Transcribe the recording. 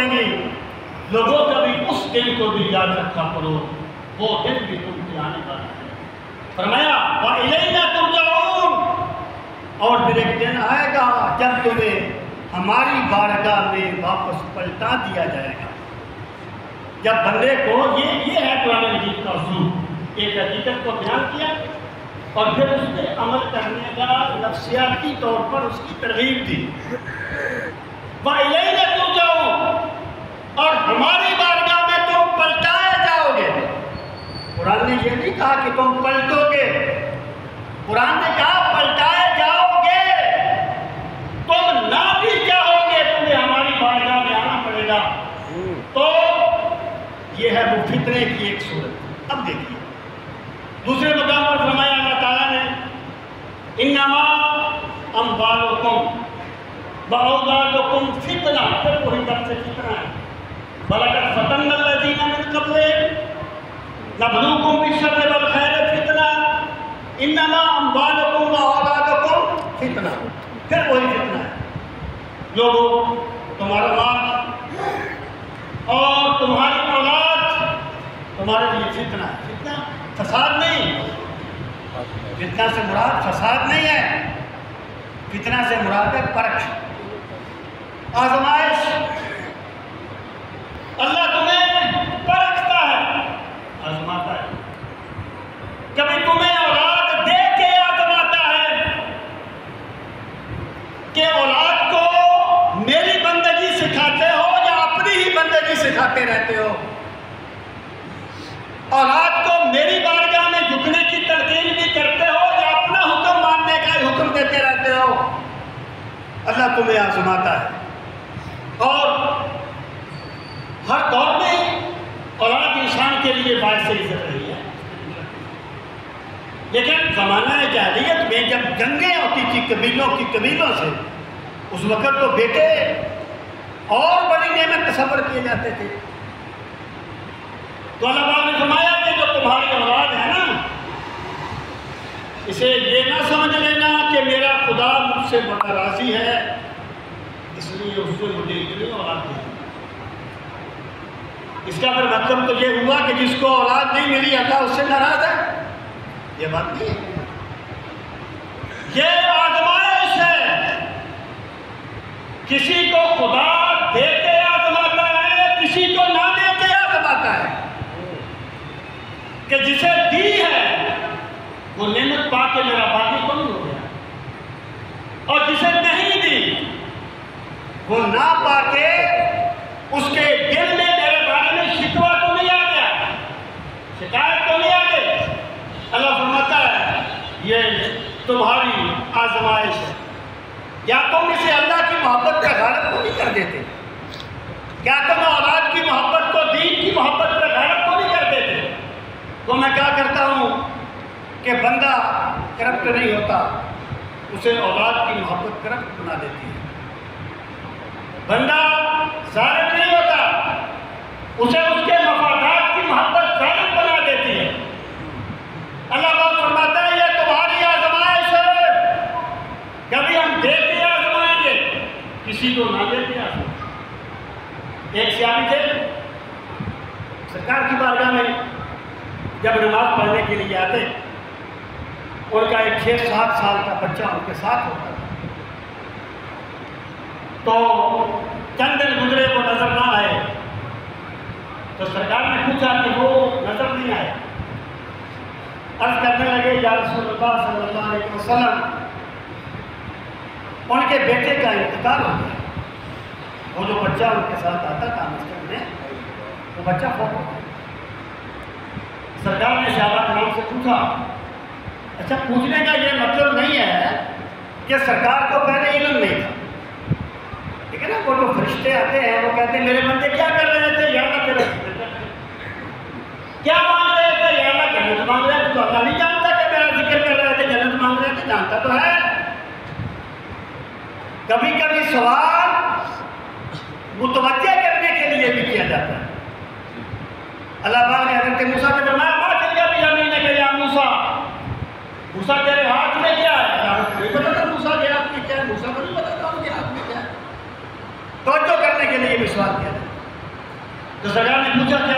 پڑیں گی، لوگوں کا بھی اس دن کو بھی یاد رکھا کرو، وہ دن بھی تم پہ آنے والا ہے۔ فرمایا وَإِلَيْنَا تُرْجَعُونَ، اور پھر ایک دن آئے گا جب تمہیں ہماری بارگاہ میں واپس پلٹا دیا جائے گا۔ جب بندے کو یہ ہے قرآن مجید کا اصول، ایک حقیقت کو بیان کیا اور پھر اس پہ عمل کرنے کا نفسیاتی طور پر اس کی ترغیب دی۔ وَإِلَيْنَا تُرْجَعُونَ، اور ہماری بارگاہ میں تم پلٹائے جاؤ گے۔ قرآن نے یہ نہیں کہا کہ تم پلٹو گے، قرآن نے کہا پلٹائے جاؤ گے، تم نہ بھی چاہو گے تمہیں ہماری بارگاہ میں آنا پڑے گا۔ تو یہ ہے وہ فتنے کی ایک صورت۔ اب دیکھیے دوسرے مقام پر فرمایا اللہ تعالیٰ نے انما اموالکم واولادکم فتنہ، پھر وہی لفظ فتنہ ہے، وَلَقَدْ فَتَنَّا الَّذِينَ مِن قَبْلِهِمْ نَبْلُوكُم بِالشَّرِّ وَالْخَيْرِ فِتْنَةً انما اموالکم واولادکم فتنہ، پھر وہی فتنہ ہے۔ لوگوں تمہارا مال اور تمہاری اولاد تمہارے لیے فتنہ ہے۔ فتنہ فساد نہیں، فتنہ سے مراد فساد نہیں ہے، فتنہ سے مراد ہے پرکھ، آزمائش۔ اللہ تمہیں پرکھتا ہے، آزماتا ہے، کبھی تمہیں اولاد دے کے آزماتا ہے کہ اولاد کو میری بندگی سکھاتے ہو یا اپنی ہی بندگی سکھاتے رہتے ہو، اولاد کو میری بارگاہ میں جھکنے کی تلقین بھی کرتے ہو یا اپنا حکم ماننے کا حکم دیتے رہتے ہو۔ اللہ تمہیں آزماتا ہے، اور ہر دور میں اولاد انسان کے لیے باعث عزت رہی ہے، لیکن زمانہ جاہلیت میں جب جنگیں ہوتی تھی قبیلوں سے، اس وقت تو بیٹے اور بڑی نعمت تصور کیے جاتے تھے۔ تو اللہ تعالیٰ نے فرمایا کہ جو تمہاری اولاد ہے نا، اسے یہ نہ سمجھ لینا کہ میرا خدا مجھ سے بڑا راضی ہے اس لیے اس سے مجھے اتنی اولاد دی۔ اس کا پھر مطلب تو یہ ہوا کہ جس کو اولاد نہیں ملی اللہ اس سے ناراض ہے؟ یہ بات نہیں ہے، یہ آزمائش ہے۔ کسی کو خدا دے کے آزماتا ہے، کسی کو نہ دے کے آزماتا ہے، کہ جسے دی ہے وہ نعمت پا کے میرا باقی کون ہو گیا، اور جسے نہیں دی وہ نہ پا کے اس کے دل میں میرے بارے میں شکوہ تو نہیں آ گیا، شکایت تو نہیں آ گئی۔ اللہ فرماتا ہے یہ تمہاری آزمائش ہے۔ یا تم اسے اللہ کی محبت کا غالب تو نہیں کر دیتے؟ کیا تم اولاد کی محبت کو دین کی محبت کا غالب تو نہیں کر دیتے؟ تو میں کیا کرتا ہوں کہ بندہ کرپٹ نہیں ہوتا، اسے اولاد کی محبت کرپٹ بنا دیتی ہے۔ بندہ ظالم نہیں ہوتا، اسے اس کے مفادات کی محبت ظالم بنا دیتی ہے۔ اللہ پاک فرماتا ہے یہ تمہاری آزمائش ہے، کبھی ہم دے کے آزمائیں گے، کسی کو نہ دے کے آزمائیں۔ ایک سیاسی تھے سرکار کی بارگاہ میں، جب نماز پڑھنے کے لیے آتے، ان کا ایک 6-7 سال کا بچہ ان کے ساتھ ہوتا تھا۔ تو چند دن گزرے وہ نظر نہ آئے، تو سرکار نے پوچھا کہ وہ نظر نہیں آئے۔ عرض کرنے لگے یا رسول اللہ صلی اللہ علیہ وسلم، ان کے بیٹے کا انتقال ہو گیا، وہ جو بچہ ان کے ساتھ آتا تھا مسجد میں، وہ بچہ فوت ہو گیا۔ سرکار نے صحابہ کرام سے پوچھا، اچھا پوچھنے کا یہ مطلب نہیں ہے کہ سرکار کو پہلے علم نہیں تھا، ٹھیک ہے نا؟ وہ جو فرشتے آتے ہیں وہ کہتے ہیں میرے بندے کیا کر رہے تھے، یا اللہ تیرا کیا مانگ رہے تھے، یا اللہ جنت مانگ رہے تھے؟ تو اللہ نہیں جانتا کہ میرا ذکر کر رہے تھے، جنت مانگ رہے تھے؟ جانتا تو ہے۔ کبھی کبھی سوال متوجہ کرنے کے لیے بھی کیا جاتا ہے۔ اللہ پاک نے حضرت موسیٰ سے فرمایا ما تلقی بیمینک یا موسیٰ، موسیٰ تیرے ہاتھ میں کیا ہے؟ نہیں پتا تھا موسیٰ کے ہاتھ میں کیا ہے، موسیٰ کو نہیں پتا تھا ان کے ہاتھ میں کیا ہے۔ توجہ کرنے کے لیے بھی سوال کیا جاتا ہے۔ تو سرکار نے پوچھا کیا